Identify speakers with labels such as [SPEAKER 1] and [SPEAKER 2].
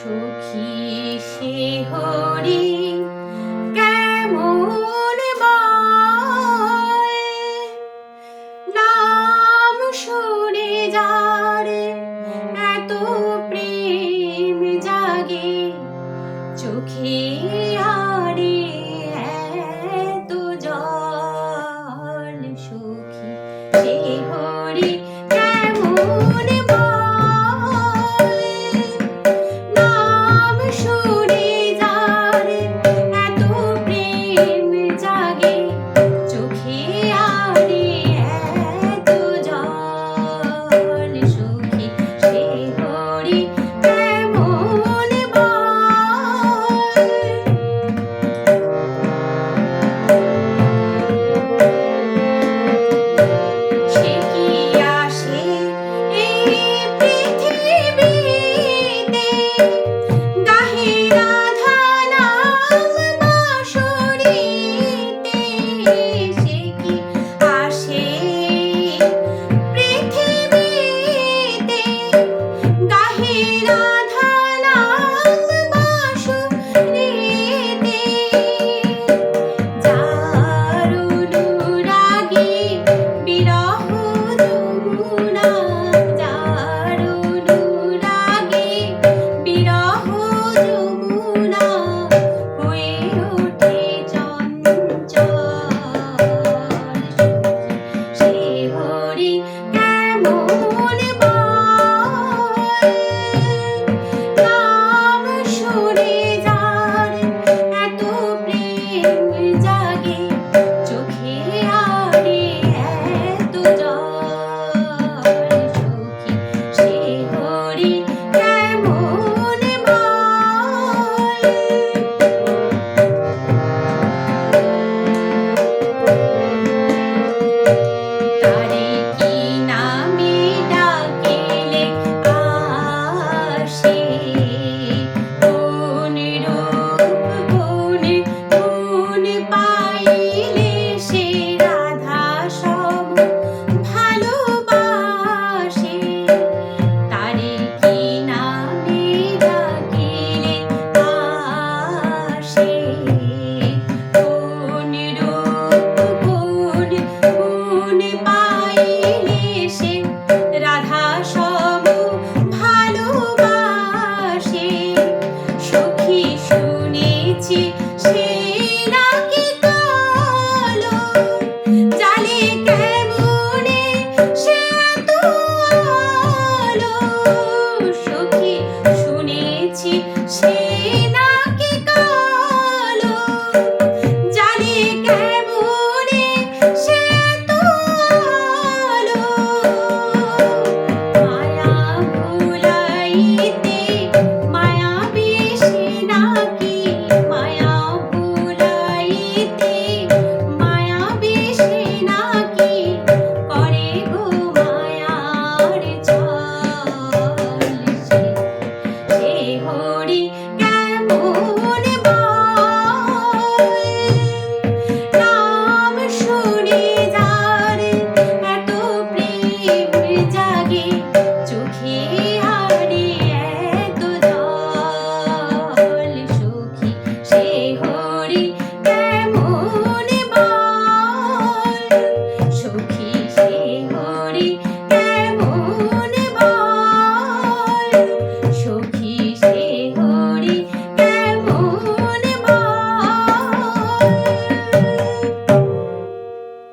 [SPEAKER 1] সখী সে হরি কেমন বয়, নাম শুনে যার এত প্রেম জাগে, চোখে আরে এত জল। সখী সে হরি কেমন বয়, নাম শুনে যার এত প্রেম জাগে, চোখে আরে এত জল। সখী সে হরি কেমন বয়। সে কি আসে এই পৃথিবীতে, গাহে রাধা নাম বাঁশরীতে। সে কি আসে পৃথিবীতে, গাহে রাধা